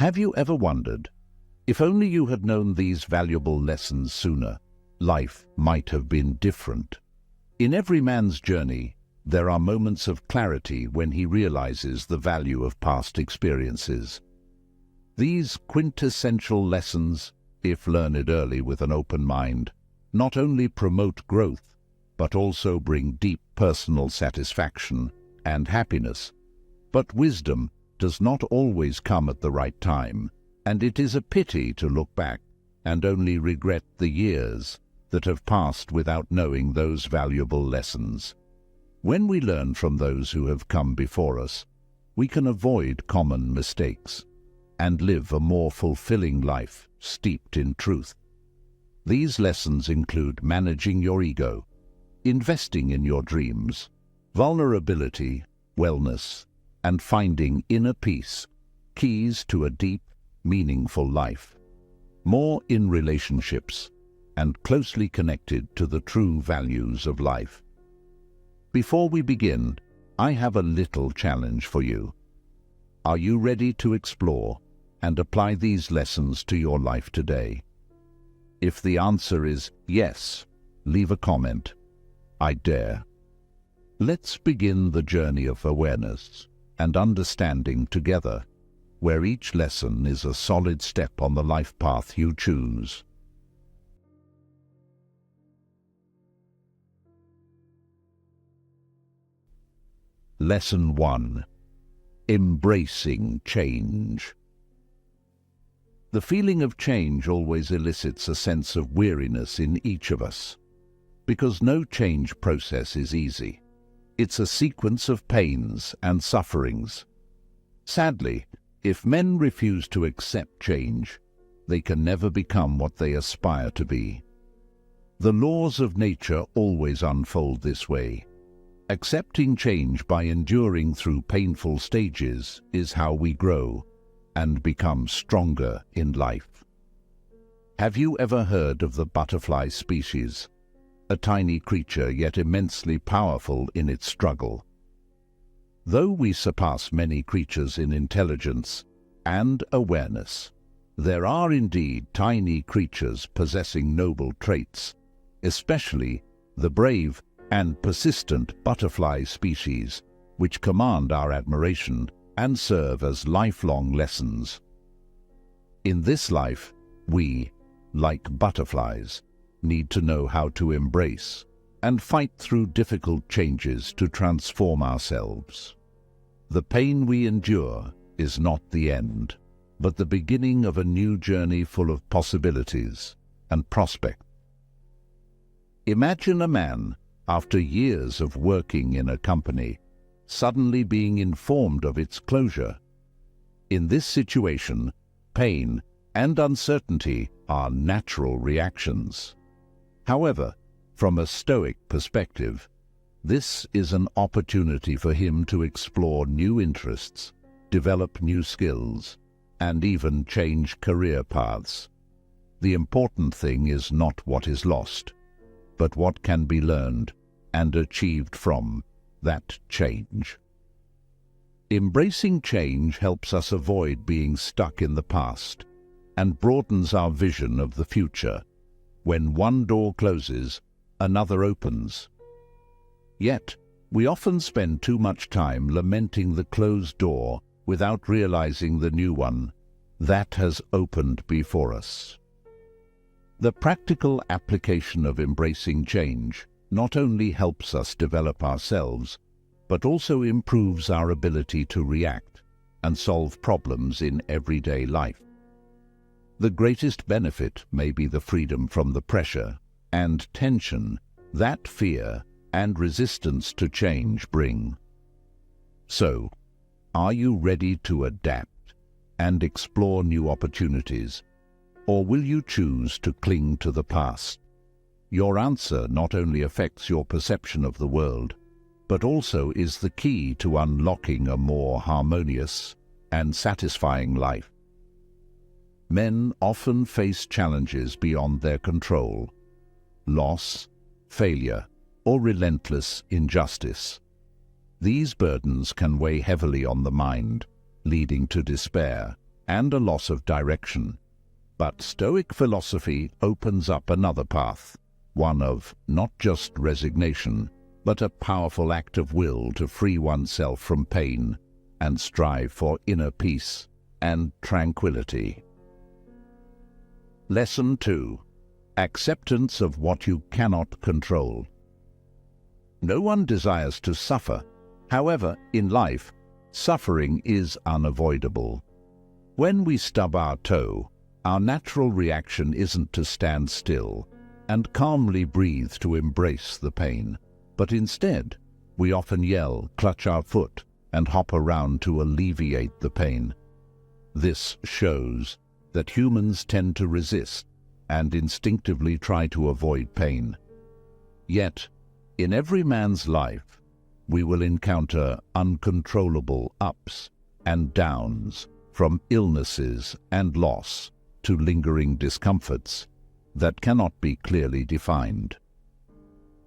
Have you ever wondered, if only you had known these valuable lessons sooner, life might have been different? In every man's journey, there are moments of clarity when he realizes the value of past experiences. These quintessential lessons, if learned early with an open mind, not only promote growth, but also bring deep personal satisfaction and happiness. But wisdom does not always come at the right time, and it is a pity to look back and only regret the years that have passed without knowing those valuable lessons. When we learn from those who have come before us, we can avoid common mistakes and live a more fulfilling life steeped in truth. These lessons include managing your ego, investing in your dreams, vulnerability, wellness, and finding inner peace, keys to a deep, meaningful life. More in relationships and closely connected to the true values of life. Before we begin, I have a little challenge for you. Are you ready to explore and apply these lessons to your life today? If the answer is yes, leave a comment. I dare. Let's begin the journey of awareness and understanding together, where each lesson is a solid step on the life path you choose. Lesson 1. Embracing change. The feeling of change always elicits a sense of weariness in each of us, because no change process is easy. It's a sequence of pains and sufferings. Sadly, if men refuse to accept change, they can never become what they aspire to be. The laws of nature always unfold this way. Accepting change by enduring through painful stages is how we grow and become stronger in life. Have you ever heard of the butterfly species? A tiny creature yet immensely powerful in its struggle. Though we surpass many creatures in intelligence and awareness, there are indeed tiny creatures possessing noble traits, especially the brave and persistent butterfly species, which command our admiration and serve as lifelong lessons. In this life, we, like butterflies, need to know how to embrace and fight through difficult changes to transform ourselves. The pain we endure is not the end, but the beginning of a new journey full of possibilities and prospect. Imagine a man, after years of working in a company, suddenly being informed of its closure. In this situation, pain and uncertainty are natural reactions. However, from a Stoic perspective, this is an opportunity for him to explore new interests, develop new skills, and even change career paths. The important thing is not what is lost, but what can be learned and achieved from that change. Embracing change helps us avoid being stuck in the past and broadens our vision of the future. When one door closes, another opens. Yet, we often spend too much time lamenting the closed door without realizing the new one that has opened before us. The practical application of embracing change not only helps us develop ourselves, but also improves our ability to react and solve problems in everyday life. The greatest benefit may be the freedom from the pressure and tension that fear and resistance to change bring. So, are you ready to adapt and explore new opportunities, or will you choose to cling to the past? Your answer not only affects your perception of the world, but also is the key to unlocking a more harmonious and satisfying life. Men often face challenges beyond their control: loss, failure, or relentless injustice. These burdens can weigh heavily on the mind, leading to despair and a loss of direction. But Stoic philosophy opens up another path, one of not just resignation, but a powerful act of will to free oneself from pain and strive for inner peace and tranquility. Lesson 2. Acceptance of what you cannot control. No one desires to suffer. However, in life, suffering is unavoidable. When we stub our toe, our natural reaction isn't to stand still and calmly breathe to embrace the pain, but instead, we often yell, clutch our foot, and hop around to alleviate the pain. This shows that humans tend to resist and instinctively try to avoid pain. Yet, in every man's life, we will encounter uncontrollable ups and downs, from illnesses and loss to lingering discomforts that cannot be clearly defined.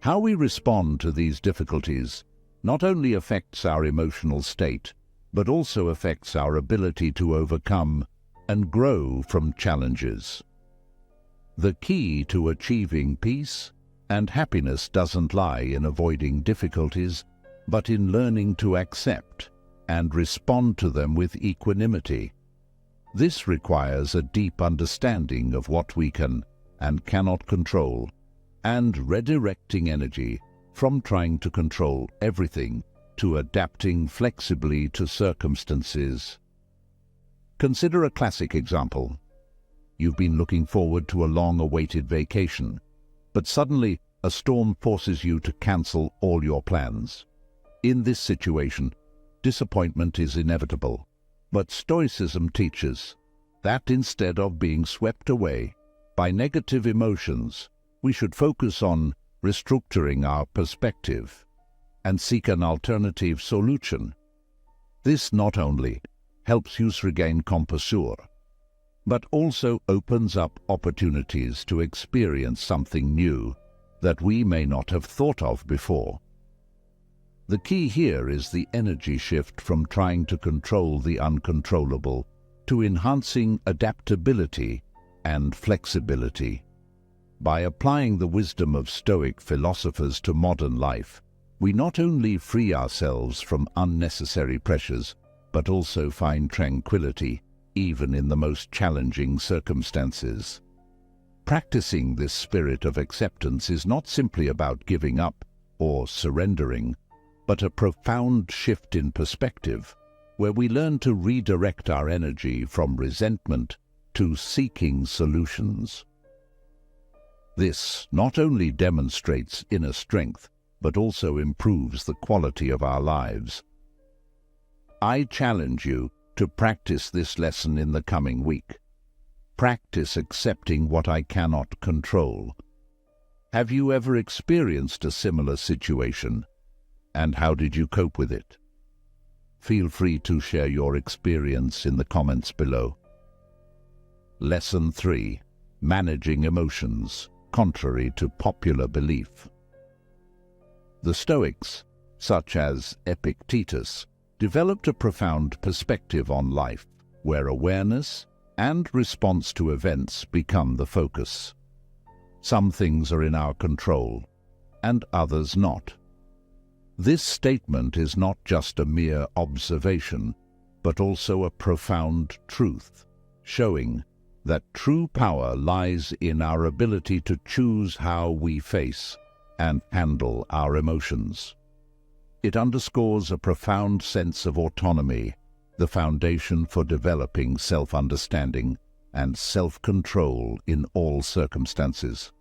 How we respond to these difficulties not only affects our emotional state, but also affects our ability to overcome and grow from challenges. The key to achieving peace and happiness doesn't lie in avoiding difficulties, but in learning to accept and respond to them with equanimity. This requires a deep understanding of what we can and cannot control, and redirecting energy from trying to control everything to adapting flexibly to circumstances. Consider a classic example. You've been looking forward to a long-awaited vacation, but suddenly a storm forces you to cancel all your plans. In this situation, disappointment is inevitable, but Stoicism teaches that instead of being swept away by negative emotions, we should focus on restructuring our perspective and seek an alternative solution. This not only helps you regain composure, but also opens up opportunities to experience something new that we may not have thought of before. The key here is the energy shift from trying to control the uncontrollable to enhancing adaptability and flexibility. By applying the wisdom of Stoic philosophers to modern life, we not only free ourselves from unnecessary pressures, but also find tranquility even in the most challenging circumstances. Practicing this spirit of acceptance is not simply about giving up or surrendering, but a profound shift in perspective, where we learn to redirect our energy from resentment to seeking solutions. This not only demonstrates inner strength, but also improves the quality of our lives. I challenge you to practice this lesson in the coming week. Practice accepting what I cannot control. Have you ever experienced a similar situation? And how did you cope with it? Feel free to share your experience in the comments below. Lesson 3. Managing emotions, contrary to popular belief. The Stoics, such as Epictetus, developed a profound perspective on life, where awareness and response to events become the focus. Some things are in our control, and others not. This statement is not just a mere observation, but also a profound truth, showing that true power lies in our ability to choose how we face and handle our emotions. It underscores a profound sense of autonomy, the foundation for developing self-understanding and self-control in all circumstances.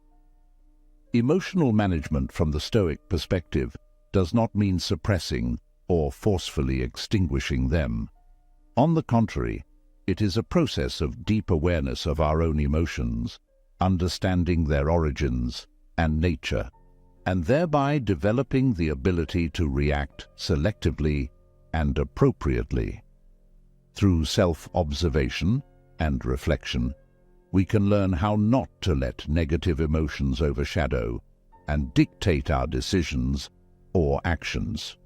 Emotional management from the Stoic perspective does not mean suppressing or forcefully extinguishing them. On the contrary, it is a process of deep awareness of our own emotions, understanding their origins and nature, and thereby developing the ability to react selectively and appropriately. Through self-observation and reflection, we can learn how not to let negative emotions overshadow and dictate our decisions or actions.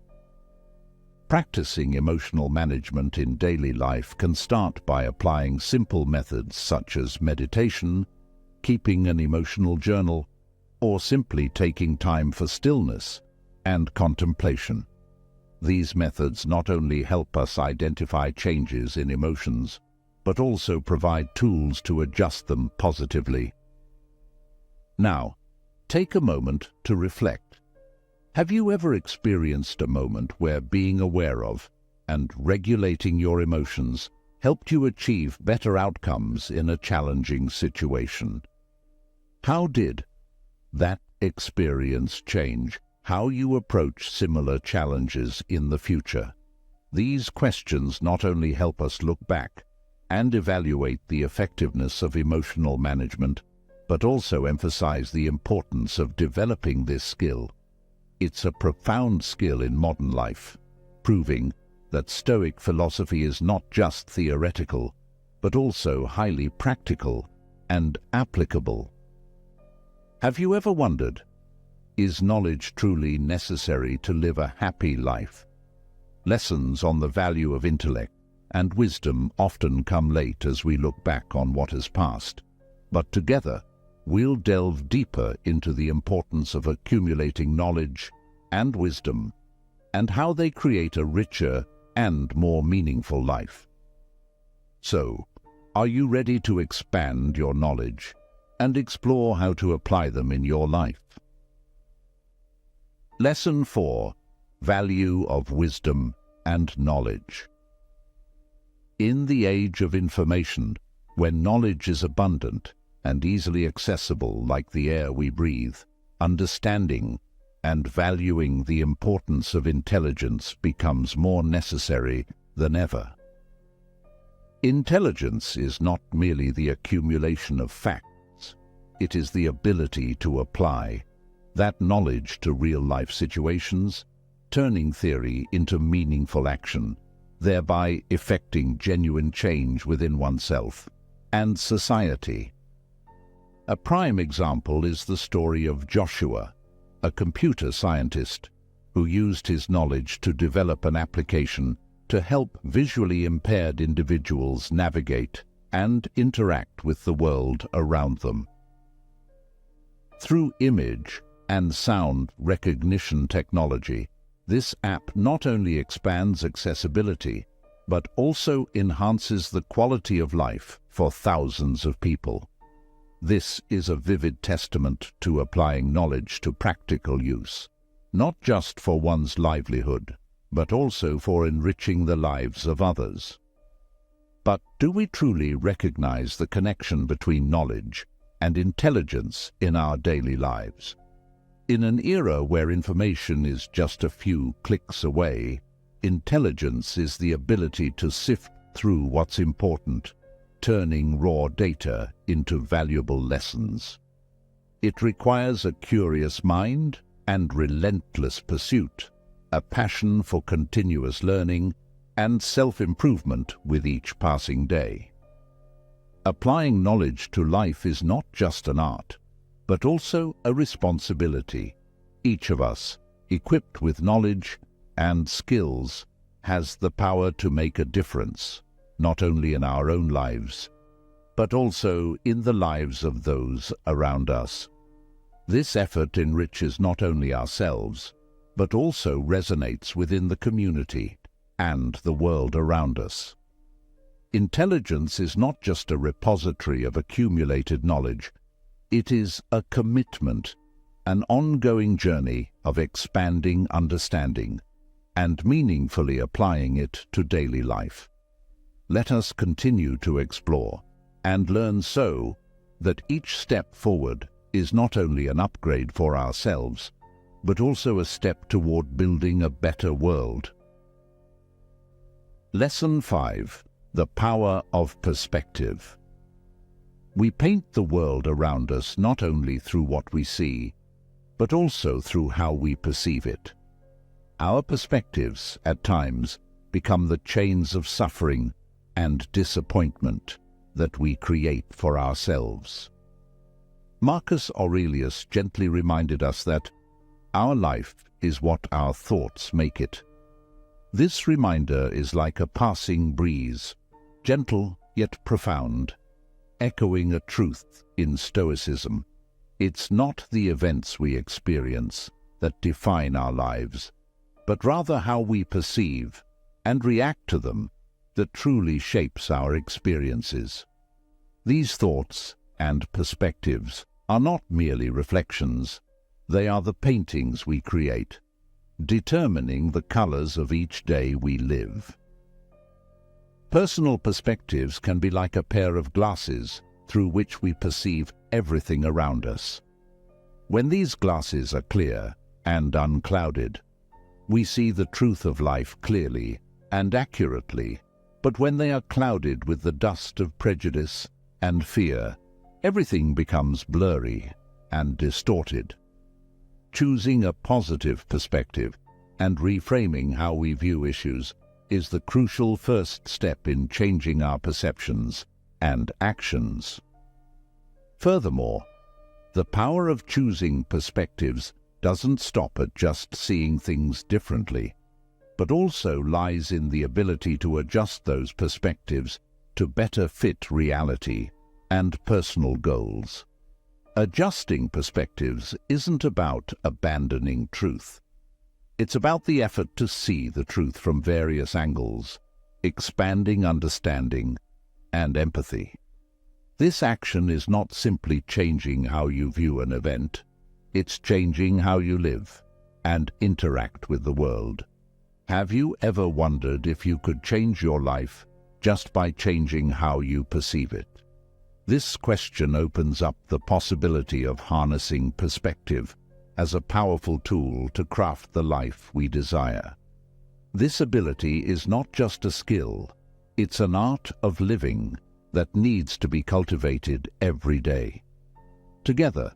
Practicing emotional management in daily life can start by applying simple methods such as meditation, keeping an emotional journal, or simply taking time for stillness and contemplation. These methods not only help us identify changes in emotions, but also provide tools to adjust them positively. Now, take a moment to reflect. Have you ever experienced a moment where being aware of and regulating your emotions helped you achieve better outcomes in a challenging situation? How did that experience change how you approach similar challenges in the future? These questions not only help us look back and evaluate the effectiveness of emotional management, but also emphasize the importance of developing this skill. It's a profound skill in modern life, proving that Stoic philosophy is not just theoretical, but also highly practical and applicable. Have you ever wondered, is knowledge truly necessary to live a happy life? Lessons on the value of intellect and wisdom often come late as we look back on what has passed, but together we'll delve deeper into the importance of accumulating knowledge and wisdom and how they create a richer and more meaningful life. So, are you ready to expand your knowledge and explore how to apply them in your life? Lesson 4. Value of wisdom and knowledge. In the age of information, when knowledge is abundant and easily accessible like the air we breathe, understanding and valuing the importance of intelligence becomes more necessary than ever. Intelligence is not merely the accumulation of facts, it is the ability to apply that knowledge to real-life situations, turning theory into meaningful action, thereby effecting genuine change within oneself and society. A prime example is the story of Joshua, a computer scientist who used his knowledge to develop an application to help visually impaired individuals navigate and interact with the world around them. Through image and sound recognition technology, this app not only expands accessibility, but also enhances the quality of life for thousands of people. This is a vivid testament to applying knowledge to practical use, not just for one's livelihood, but also for enriching the lives of others. But do we truly recognize the connection between knowledge and intelligence in our daily lives? In an era where information is just a few clicks away, intelligence is the ability to sift through what's important, turning raw data into valuable lessons. It requires a curious mind and relentless pursuit, a passion for continuous learning and self-improvement with each passing day. Applying knowledge to life is not just an art, but also a responsibility. Each of us, equipped with knowledge and skills, has the power to make a difference, not only in our own lives, but also in the lives of those around us. This effort enriches not only ourselves, but also resonates within the community and the world around us. Intelligence is not just a repository of accumulated knowledge, it is a commitment, an ongoing journey of expanding understanding and meaningfully applying it to daily life. Let us continue to explore and learn so that each step forward is not only an upgrade for ourselves, but also a step toward building a better world. Lesson 5. The power of perspective. We paint the world around us not only through what we see, but also through how we perceive it. Our perspectives, at times, become the chains of suffering and disappointment that we create for ourselves. Marcus Aurelius gently reminded us that our life is what our thoughts make it. This reminder is like a passing breeze, gentle yet profound, echoing a truth in Stoicism. It's not the events we experience that define our lives, but rather how we perceive and react to them that truly shapes our experiences. These thoughts and perspectives are not merely reflections, they are the paintings we create, determining the colors of each day we live. Personal perspectives can be like a pair of glasses through which we perceive everything around us. When these glasses are clear and unclouded, we see the truth of life clearly and accurately, but when they are clouded with the dust of prejudice and fear, everything becomes blurry and distorted. Choosing a positive perspective and reframing how we view issues is the crucial first step in changing our perceptions and actions. Furthermore, the power of choosing perspectives doesn't stop at just seeing things differently, but also lies in the ability to adjust those perspectives to better fit reality and personal goals. Adjusting perspectives isn't about abandoning truth. It's about the effort to see the truth from various angles, expanding understanding and empathy. This action is not simply changing how you view an event, it's changing how you live and interact with the world. Have you ever wondered if you could change your life just by changing how you perceive it? This question opens up the possibility of harnessing perspective as a powerful tool to craft the life we desire. This ability is not just a skill, it's an art of living that needs to be cultivated every day. Together,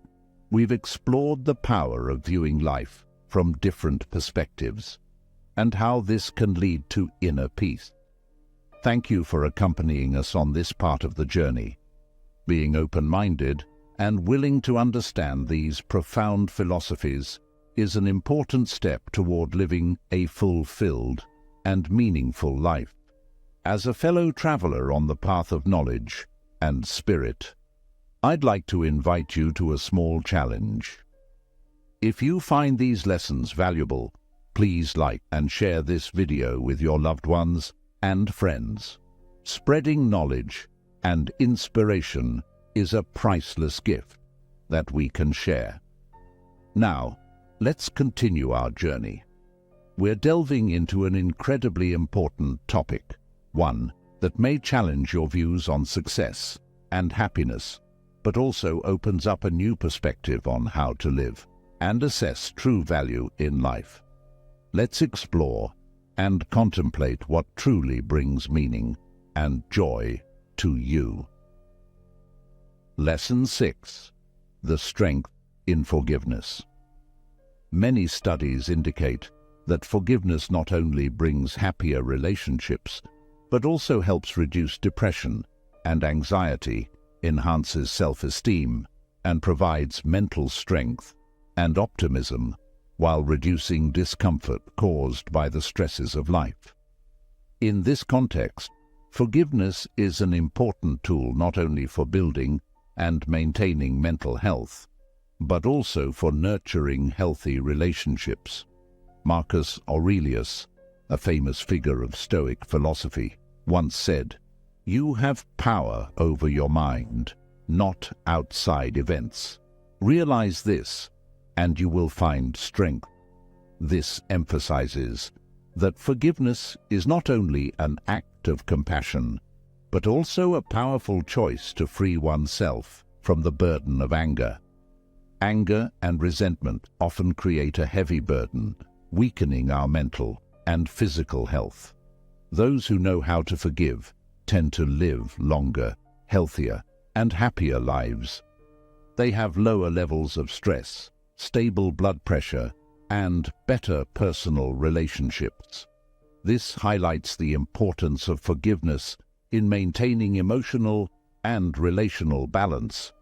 we've explored the power of viewing life from different perspectives and how this can lead to inner peace. Thank you for accompanying us on this part of the journey. Being open-minded and willing to understand these profound philosophies is an important step toward living a fulfilled and meaningful life. As a fellow traveler on the path of knowledge and spirit, I'd like to invite you to a small challenge. If you find these lessons valuable, please like and share this video with your loved ones and friends. Spreading knowledge and inspiration is a priceless gift that we can share. Now, let's continue our journey. We're delving into an incredibly important topic, one that may challenge your views on success and happiness, but also opens up a new perspective on how to live and assess true value in life. Let's explore and contemplate what truly brings meaning and joy to you. Lesson 6. The Strength in Forgiveness. Many studies indicate that forgiveness not only brings happier relationships, but also helps reduce depression and anxiety, enhances self-esteem, and provides mental strength and optimism while reducing discomfort caused by the stresses of life. In this context, forgiveness is an important tool not only for building and maintaining mental health, but also for nurturing healthy relationships. Marcus Aurelius, a famous figure of Stoic philosophy, once said, "You have power over your mind, not outside events. Realize this, and you will find strength." This emphasizes that forgiveness is not only an act of compassion, but also a powerful choice to free oneself from the burden of anger. Anger and resentment often create a heavy burden, weakening our mental and physical health. Those who know how to forgive tend to live longer, healthier, and happier lives. They have lower levels of stress, stable blood pressure, and better personal relationships. This highlights the importance of forgiveness in maintaining emotional and relational balance.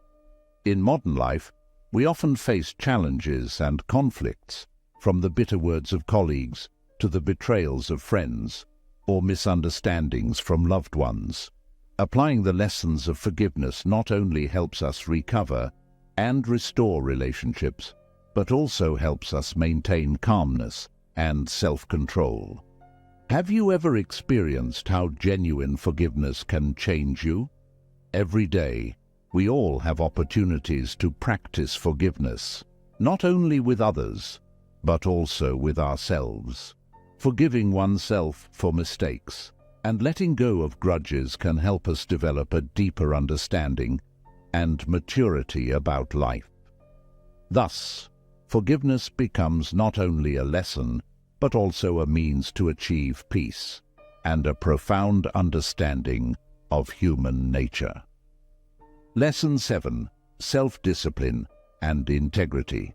In modern life, we often face challenges and conflicts, from the bitter words of colleagues to the betrayals of friends or misunderstandings from loved ones. Applying the lessons of forgiveness not only helps us recover and restore relationships, but also helps us maintain calmness and self-control. Have you ever experienced how genuine forgiveness can change you? Every day, we all have opportunities to practice forgiveness, not only with others, but also with ourselves. Forgiving oneself for mistakes and letting go of grudges can help us develop a deeper understanding and maturity about life. Thus, forgiveness becomes not only a lesson, but also a means to achieve peace and a profound understanding of human nature. Lesson 7. Self-discipline and integrity.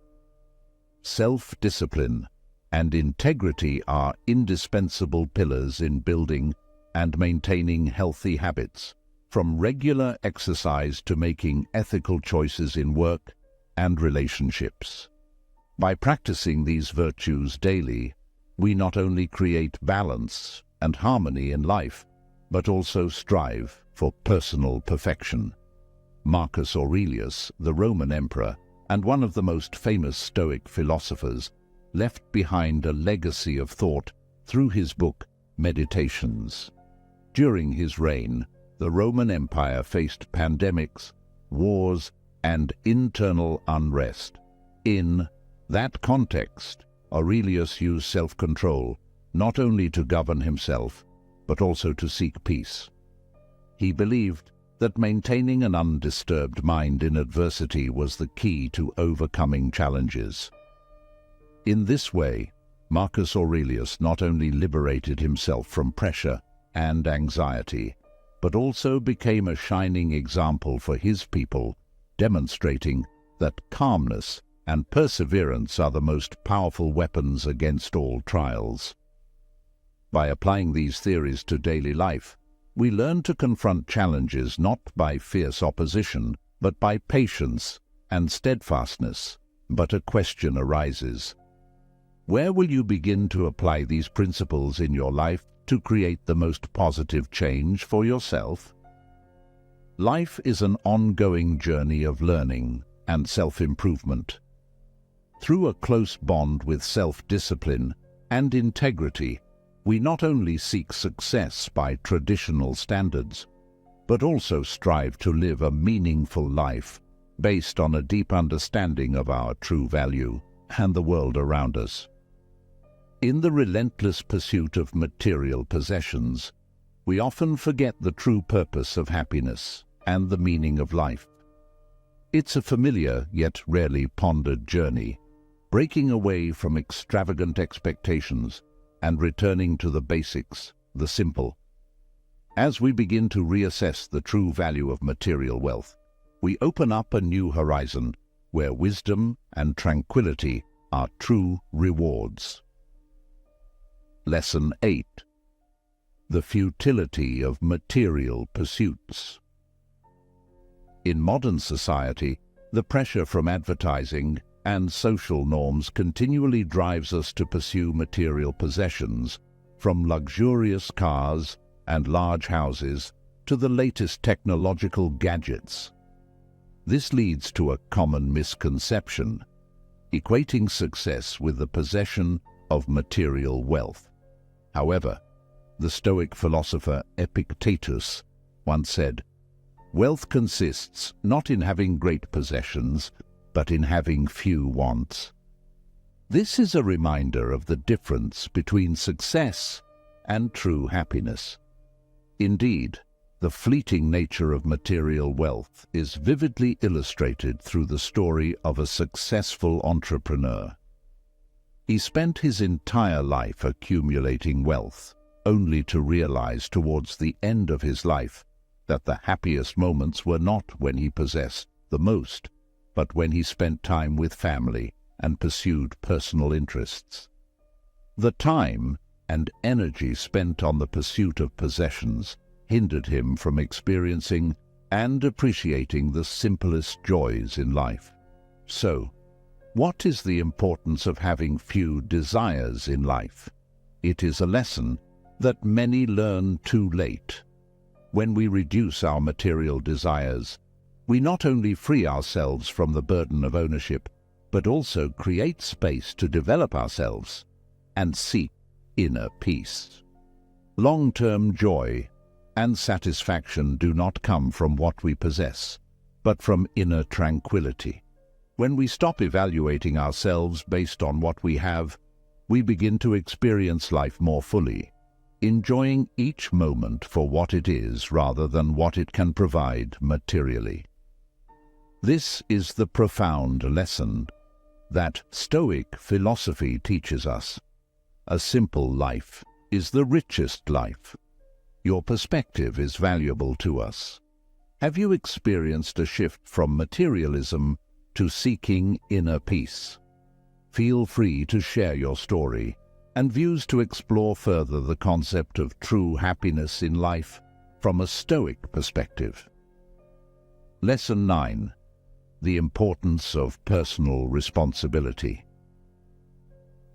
Self-discipline and integrity are indispensable pillars in building and maintaining healthy habits, from regular exercise to making ethical choices in work and relationships. By practicing these virtues daily, we not only create balance and harmony in life, but also strive for personal perfection. Marcus Aurelius, the Roman emperor and one of the most famous Stoic philosophers, left behind a legacy of thought through his book, Meditations. During his reign, the Roman Empire faced pandemics, wars, and internal unrest. In that context, Aurelius used self-control not only to govern himself, but also to seek peace. He believed that maintaining an undisturbed mind in adversity was the key to overcoming challenges. In this way, Marcus Aurelius not only liberated himself from pressure and anxiety, but also became a shining example for his people, demonstrating that calmness and perseverance are the most powerful weapons against all trials. By applying these theories to daily life, we learn to confront challenges not by fierce opposition, but by patience and steadfastness. But a question arises. Where will you begin to apply these principles in your life to create the most positive change for yourself? Life is an ongoing journey of learning and self-improvement. Through a close bond with self-discipline and integrity, we not only seek success by traditional standards, but also strive to live a meaningful life based on a deep understanding of our true value and the world around us. In the relentless pursuit of material possessions, we often forget the true purpose of happiness and the meaning of life. It's a familiar yet rarely pondered journey, breaking away from extravagant expectations and returning to the basics, the simple. As we begin to reassess the true value of material wealth, we open up a new horizon where wisdom and tranquility are true rewards. Lesson 8. The futility of material pursuits. In modern society, the pressure from advertising and social norms continually drives us to pursue material possessions, from luxurious cars and large houses to the latest technological gadgets. This leads to a common misconception, equating success with the possession of material wealth. However, the Stoic philosopher Epictetus once said, "Wealth consists not in having great possessions, but in having few wants." This is a reminder of the difference between success and true happiness. Indeed, the fleeting nature of material wealth is vividly illustrated through the story of a successful entrepreneur. He spent his entire life accumulating wealth, only to realize towards the end of his life that the happiest moments were not when he possessed the most, but when he spent time with family and pursued personal interests. The time and energy spent on the pursuit of possessions hindered him from experiencing and appreciating the simplest joys in life. So, what is the importance of having few desires in life? it is a lesson that many learn too late. When we reduce our material desires, we not only free ourselves from the burden of ownership, but also create space to develop ourselves and seek inner peace. Long-term joy and satisfaction do not come from what we possess, but from inner tranquility. When we stop evaluating ourselves based on what we have, we begin to experience life more fully, enjoying each moment for what it is rather than what it can provide materially. This is the profound lesson that Stoic philosophy teaches us. A simple life is the richest life. Your perspective is valuable to us. Have you experienced a shift from materialism to seeking inner peace? Feel free to share your story and views to explore further the concept of true happiness in life from a Stoic perspective. Lesson 9. The importance of personal responsibility.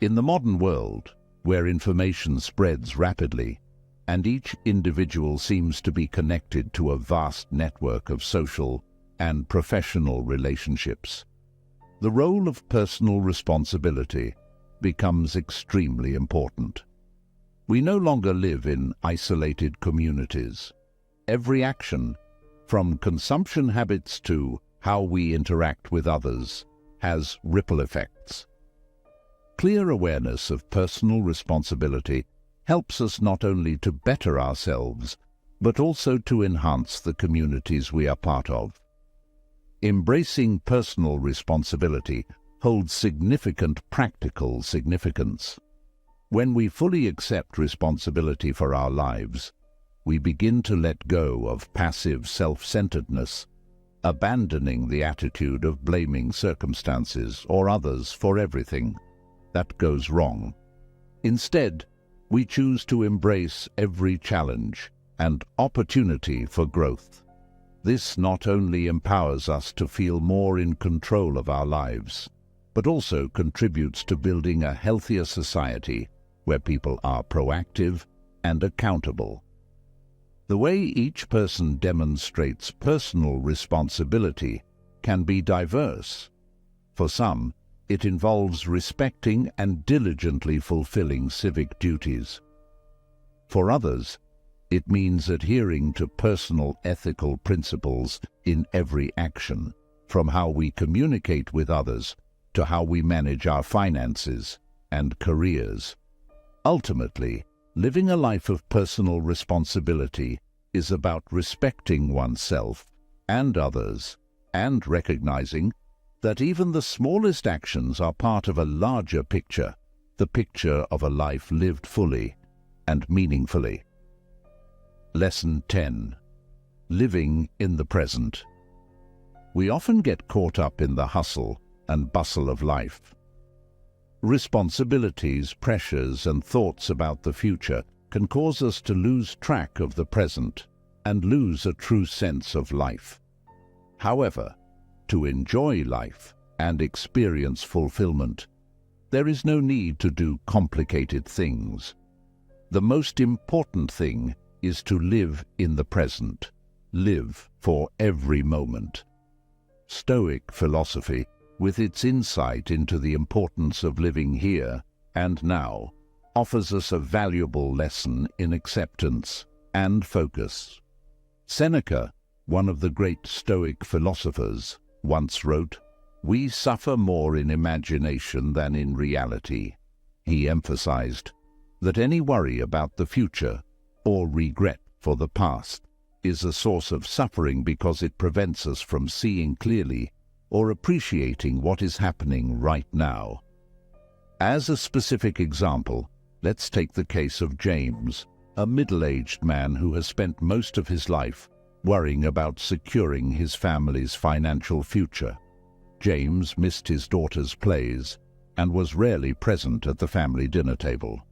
In the modern world, where information spreads rapidly, and each individual seems to be connected to a vast network of social and professional relationships, the role of personal responsibility becomes extremely important. We no longer live in isolated communities. Every action, from consumption habits to how we interact with others, has ripple effects. Clear awareness of personal responsibility helps us not only to better ourselves, but also to enhance the communities we are part of. Embracing personal responsibility holds significant practical significance. When we fully accept responsibility for our lives, we begin to let go of passive self-centeredness, abandoning the attitude of blaming circumstances or others for everything that goes wrong. Instead, we choose to embrace every challenge and opportunity for growth. This not only empowers us to feel more in control of our lives, but also contributes to building a healthier society where people are proactive and accountable. The way each person demonstrates personal responsibility can be diverse. For some, it involves respecting and diligently fulfilling civic duties. For others, it means adhering to personal ethical principles in every action, from how we communicate with others to how we manage our finances and careers. Ultimately, living a life of personal responsibility is about respecting oneself and others, and recognizing that even the smallest actions are part of a larger picture, the picture of a life lived fully and meaningfully. Lesson 10. Living in the present. We often get caught up in the hustle and bustle of life. Responsibilities, pressures, and thoughts about the future can cause us to lose track of the present and lose a true sense of life. However, to enjoy life and experience fulfillment, there is no need to do complicated things. The most important thing is to live in the present, live for every moment. Stoic philosophy, with its insight into the importance of living here and now, offers us a valuable lesson in acceptance and focus. Seneca, one of the great Stoic philosophers, once wrote, "We suffer more in imagination than in reality." He emphasized that any worry about the future or regret for the past is a source of suffering because it prevents us from seeing clearly or appreciating what is happening right now. As a specific example, let's take the case of James, a middle-aged man who has spent most of his life worrying about securing his family's financial future. James missed his daughter's plays and was rarely present at the family dinner table.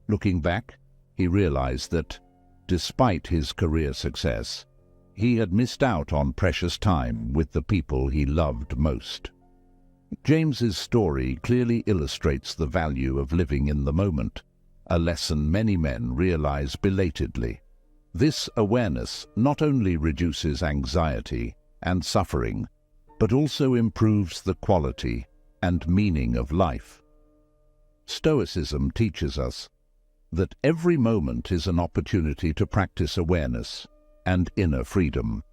Looking back, he realized that, despite his career success, he had missed out on precious time with the people he loved most. James's story clearly illustrates the value of living in the moment, a lesson many men realize belatedly. This awareness not only reduces anxiety and suffering, but also improves the quality and meaning of life. Stoicism teaches us that every moment is an opportunity to practice awareness and inner freedom.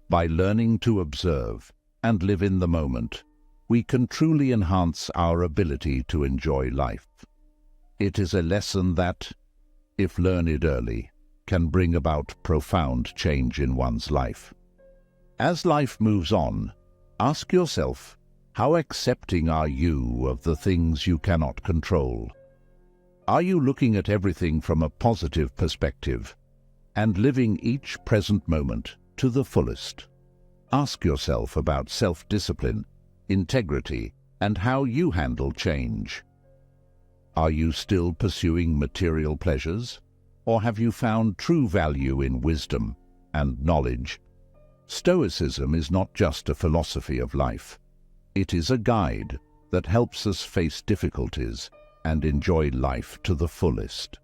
By learning to observe and live in the moment, we can truly enhance our ability to enjoy life. It is a lesson that, if learned early, can bring about profound change in one's life. As life moves on, ask yourself, how accepting are you of the things you cannot control? Are you looking at everything from a positive perspective and living each present moment to the fullest? Ask yourself about self-discipline, integrity, and how you handle change. Are you still pursuing material pleasures, or have you found true value in wisdom and knowledge? Stoicism is not just a philosophy of life. It is a guide that helps us face difficulties and enjoy life to the fullest.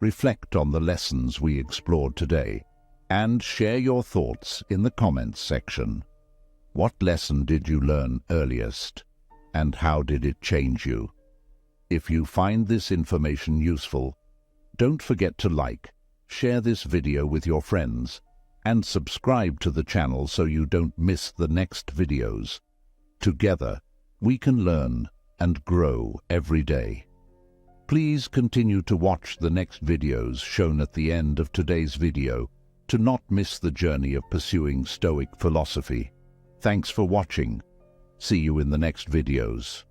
Reflect on the lessons we explored today and share your thoughts in the comments section. What lesson did you learn earliest, and how did it change you? If you find this information useful, don't forget to like, share this video with your friends, and subscribe to the channel so you don't miss the next videos. Together, we can learn and grow every day. Please continue to watch the next videos shown at the end of today's video to not miss the journey of pursuing Stoic philosophy. Thanks for watching. See you in the next videos.